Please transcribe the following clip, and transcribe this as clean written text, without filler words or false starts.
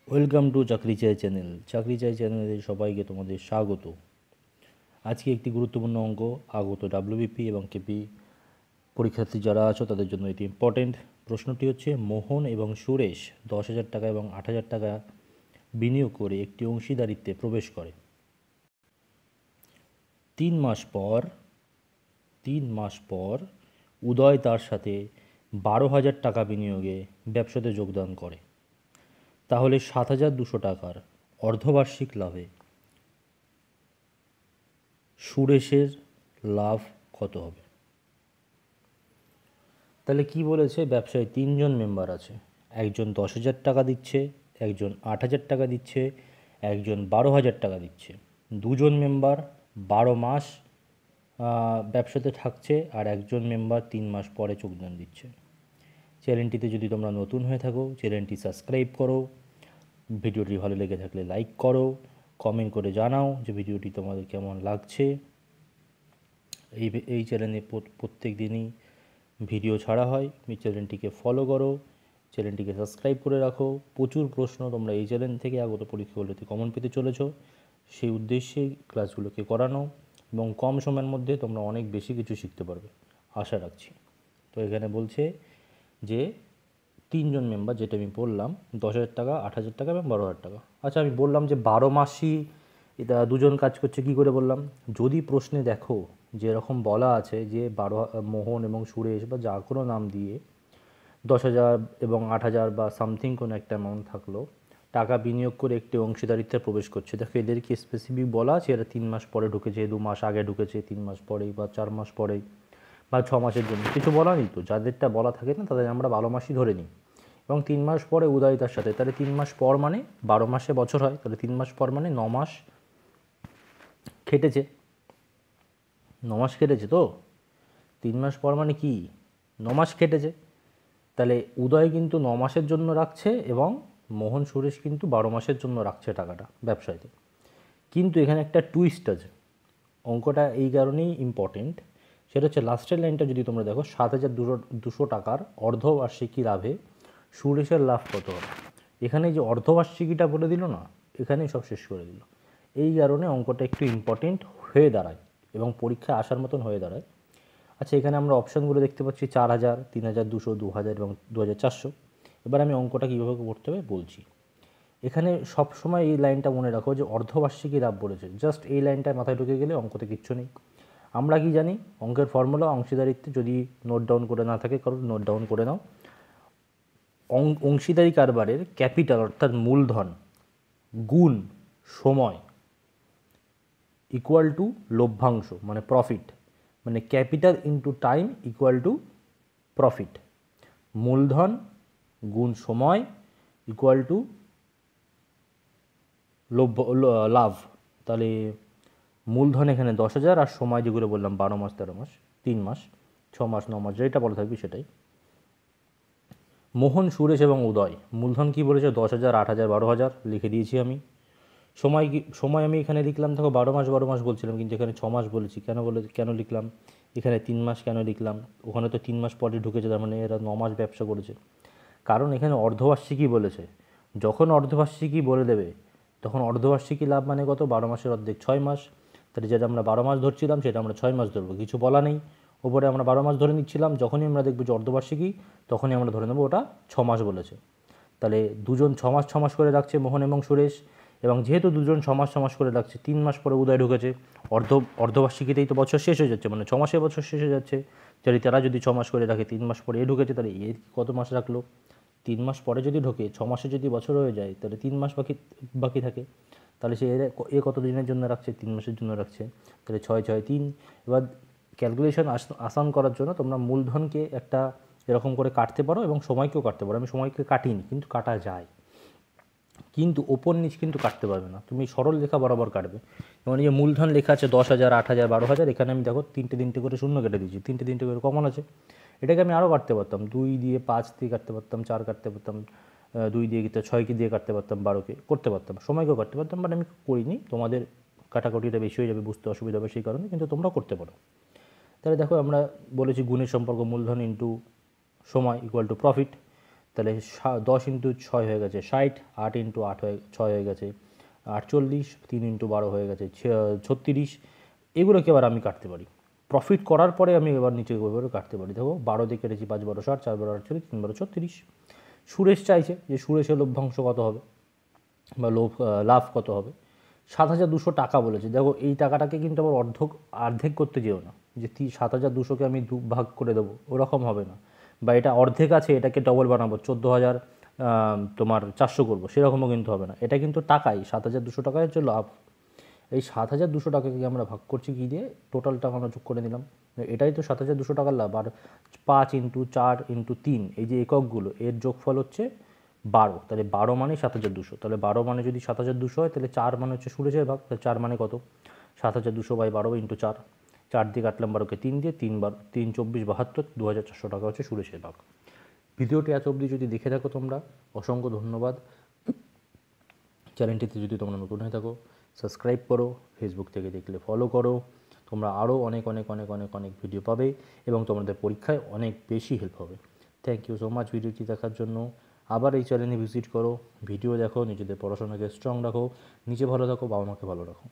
Welcome to চাকরি চাই channel. চাকরি চাই চ্যানেলে সবাইকে তোমাদের স্বাগত। আজকে একটি গুরুত্বপূর্ণ অঙ্ক আগত ডাব্লিউবিপি এবং কেপি পরীক্ষার্থী যারা আছো তাদের জন্য এটি ইম্পর্টেন্ট। প্রশ্নটি হচ্ছে, মোহন এবং সুরেশ 10,000 টাকা এবং 8,000 টাকা বিনিয়োগ করে একটি অংশীদারিত্বে প্রবেশ করে। 3 মাস পর উদয় তার সাথে 12,000 টাকা বিনিয়োগে ব্যবসাতে যোগদান করে। তাহলে 7,200 টাকার অর্ধবার্ষিক লাভে সুরেশের লাভ কত হবে? তাহলে কি বলেছে, ব্যবসায় 3জন মেম্বার আছে। একজন 10,000 টাকা দিচ্ছে, একজন 8,000 টাকা দিচ্ছে, একজন 12,000 টাকা দিচ্ছে। দুজন মেম্বার 12 মাস ব্যবসাতে থাকছে আর একজন মেম্বার 3 মাস পরে যোগদান দিচ্ছে। চ্যানেলটিতে যদি তোমরা নতুন হয়ে থাকো, চ্যানেলটি সাবস্ক্রাইব করো। ভিডিওটি ভালো লেগে থাকলে লাইক করো, কমেন্ট করে জানাও যে ভিডিওটি তোমাদের কেমন লাগছে। এই চ্যানেলে প্রত্যেক দিনই ভিডিও ছাড়া হয়। চ্যানেলটিকে ফলো করো, চ্যানেলটিকে সাবস্ক্রাইব করে রাখো। প্রচুর প্রশ্ন তোমরা এই চ্যানেল থেকে আগত পরীক্ষাগুলোতে কমন পেতে চলেছ, সেই উদ্দেশ্যেই ক্লাসগুলোকে করানো এবং কম সময়ের মধ্যে তোমরা অনেক বেশি কিছু শিখতে পারবে আশা রাখছি। তো এখানে বলছে যে 3জন মেম্বার, যেটা আমি বললাম, 10,000 টাকা, 8,000 টাকা এবং 12,000 টাকা। আচ্ছা, আমি বললাম যে 12 মাসই এটা দুজন কাজ করছে, কী করে বললাম? যদি প্রশ্নে দেখো যেরকম বলা আছে যে মোহন এবং সুরেশ বা যা কোনো নাম দিয়ে 10,000 এবং 8,000 বা সামথিং কোনো একটা অ্যামাউন্ট থাকলো, টাকা বিনিয়োগ করে একটি অংশীদারিত্বে প্রবেশ করছে। দেখো এদেরকে স্পেসিফিক বলা আছে, এরা 3 মাস পরে ঢুকেছে, 2 মাস আগে ঢুকেছে, 3 মাস পরেই বা 4 মাস পরেই বা 6 মাসের জন্য, কিছু বলা নেই। তো যাদেরটা বলা থাকে না তাদের আমরা 12 মাসই ধরে নিই। এবং 3 মাস পরে উদয়তার সাথে, তাহলে 3 মাস পর মানে 12 মাসে বছর হয়, তাহলে 3 মাস পর মানে 9 মাস খেটেছে। 9 মাস খেটেছে তো 3 মাস পর মানে কি 9 মাস খেটেছে। তাহলে উদয় কিন্তু 9 মাসের জন্য রাখছে এবং মোহন সুরেশ কিন্তু 12 মাসের জন্য রাখছে টাকাটা ব্যবসায়তে। কিন্তু এখানে একটা টুইস্ট আছে, অঙ্কটা এই কারণেই ইম্পর্টেন্ট। সেটা হচ্ছে লাস্টের লাইনটা যদি তোমরা দেখো, 7,200 টাকার অর্ধবার্ষিকী লাভে সুরেশের লাভ কত হবে। এখানে যে অর্ধবার্ষিকীটা বলে দিল না, এখানেই সব শেষ করে দিল। এই কারণে অঙ্কটা একটু ইম্পর্টেন্ট হয়ে দাঁড়ায় এবং পরীক্ষায় আসার মতন হয়ে দাঁড়ায়। আচ্ছা, এখানে আমরা অপশানগুলো দেখতে পাচ্ছি 4,000, 3,200, 2,000 এবং 2,400। এবার আমি অঙ্কটা কীভাবে করতে হবে বলছি। এখানে সবসময় এই লাইনটা মনে রাখো যে অর্ধবার্ষিকী লাভ বলেছে, জাস্ট এই লাইনটায় মাথায় ঢুকে গেলে অঙ্কতে কিচ্ছু নেই। আমরা কি জানি, অঙ্কের ফর্মুলা অংশীদারিত্বে, যদি নোট ডাউন করে না থাকে কারণ নোট ডাউন করে নাও। অংশীদারি কারবারের ক্যাপিটাল অর্থাৎ মূলধন গুণ সময় ইকুয়াল টু লভ্যাংশ মানে প্রফিট, মানে capital into time equal to profit. মূলধন গুণ সময় ইকুয়াল টু লাভ। তাহলে মূলধন এখানে 10,000 আর সময় যেগুলো বললাম 12 মাস, 13 মাস, 3 মাস, 6 মাস, 9 মাস, যেটা বলা থাকবে সেটাই। মোহন, সুরেশ এবং উদয় মূলধন কি বলেছে? 10,000, 8,000, 12,000 লিখে দিয়েছি আমি। সময় আমি এখানে লিখলাম, দেখো 12 মাস 12 মাস বলছিলাম, কিন্তু এখানে 6 মাস বলেছি। কেন লিখলাম? এখানে 3 মাস কেন লিখলাম? ওখানে তো 3 মাস পরে ঢুকেছে, তার মানে এরা 9 মাস ব্যবসা করেছে। কারণ এখানে অর্ধবার্ষিকী বলেছে। যখন অর্ধবার্ষিকী বলে দেবে তখন অর্ধবার্ষিকী লাভ মানে কত? 12 মাসের অর্ধেক 6 মাস। তাহলে যেটা আমরা 12 মাস ধরছিলাম সেটা আমরা 6 মাস ধরবো, কিছু বলা নেই। ওপরে আমরা 12 মাস ধরে নিচ্ছিলাম, যখনই আমরা দেখবো যে অর্ধবার্ষিকী তখনই আমরা ধরে নেবো ওটা 6 মাস বলেছে। তাহলে দুজন 6 মাস 6 মাস করে রাখছে, মোহন এবং সুরেশ। এবং যেহেতু দুজন 6 মাস 6 মাস করে রাখছে, 3 মাস পরে উদয় ঢুকেছে। অর্ধবার্ষিকীতেই তো বছর শেষ হয়ে যাচ্ছে, মানে 6 মাসে বছর শেষ হয়ে যাচ্ছে। তারা যদি 6 মাস করে রাখে, 3 মাস পরে ঢুকেছে, তাহলে এর কত মাস রাখলো? 3 মাস পরে যদি ঢোকে, 6 মাসে যদি বছর হয়ে যায়, তাহলে 3 মাস বাকি থাকে। তাহলে সে কত দিনের জন্য রাখছে? 3 মাসের জন্য রাখছে। তাহলে 6 6 3। এবার ক্যালকুলেশন আসান করার জন্য তোমরা মূলধনকে একটা এরকম করে কাটতে পারো এবং সময়কেও কাটতে পারো। আমি সময়কে কাটিনি, কিন্তু কাটা যায়, কিন্তু ওপর নিচ কিন্তু কাটতে পারবে না, তুমি সরল রেখা বরাবর কাটবে। যেমন এই যে মূলধন লেখা আছে 10,000, 8,000, 12,000, এখানে আমি দেখো 3টে করে শূন্য কেটে দিয়েছি, 3টে করে কমন আছে। এটাকে আমি আরও কাটতে পারতাম, 2 দিয়ে 5 দিয়ে কাটতে পারতাম, 4 কাটতে পারতাম, 2 দিয়ে 6কে দিয়ে কাটতে পারতাম, 12কে করতে পারতাম, সময়কেও কাটতে পারতাম, বাট আমি করিনি। তোমাদের কাটাকুটিটা বেশি হয়ে যাবে, বুঝতে অসুবিধা হবে সেই কারণে, কিন্তু তোমরা করতে পারো। তাহলে দেখো আমরা বলেছি গুণের সম্পর্ক মূলধন ইন্টু সময় ইকুয়াল টু প্রফিট। তাহলে 10 ইন্টু 6 হয়ে গেছে 60, 8 ইন্টু 8 6 হয়ে গেছে 48, 3 ইন্টু 12 হয়ে গেছে 36। এগুলোকে এবার আমি কাটতে পারি, প্রফিট করার পরে আমি এবার নিচে এভাবে কাটতে পারি। দেখো 12 দিয়ে কেটেছি, 5 12 60, 4 12 48, 3 12 36। সুরেশ চাইছে যে সুরেশের লভ্যাংশ কত হবে বা লাভ কত হবে। 7,200 টাকা বলেছে। দেখো এই টাকাটাকে কিন্তু আবার অর্ধেক করতে যেও না, যে 7,200কে আমি ভাগ করে দেবো, ওরকম হবে না। বা এটা অর্ধেক আছে, এটাকে ডবল বানাবো, 14,000 তোমার 400 করবো, সেরকমও কিন্তু হবে না। এটা কিন্তু টাকাই, 7,200 টাকায় হচ্ছে লাভ। এই 7,200 টাকাকে আমরা ভাগ করছি কী দিয়ে, টোটাল টাকা আমরা যোগ করে নিলাম, এটাই তো 7,200 টাকার লাভ। আর 5 ইন্টু 4 ইন্টু 3, এই যে এককগুলো, এর যোগফল হচ্ছে 12। তাহলে 12 মানে 7,200। তাহলে 12 মানে যদি 7,200 হয়, তাহলে 4 মানে হচ্ছে সুরেশের ভাগ। তাহলে 4 মানে কত, 7,200 বাই 12 ইন্টু 4, 4 দিয়ে কাটলাম 12কে 3 দিয়ে, 3 3 24 72, 2,400 টাকা হচ্ছে সুরেশের ভাগ। ভিডিওটি এত অবধি যদি দেখে থাকো তোমরা, অসংখ্য ধন্যবাদ। চ্যানেলটিতে যদি তোমরা নতুন হয়ে থাকো সাবস্ক্রাইব করো, ফেসবুক থেকে দেখলে ফলো করো। তোমরা আরও অনেক অনেক অনেক অনেক অনেক ভিডিও পাবে এবং তোমাদের পরীক্ষায় অনেক বেশি হেল্প হবে। থ্যাংক ইউ সো মাচ ভিডিওটি দেখার জন্য। আবার এই চ্যানেলে ভিজিট করো, ভিডিও দেখো, নিজেদের পড়াশোনাকে স্ট্রং রাখো, নিজে ভালো থাকো, বাবা মাকে ভালো রাখো।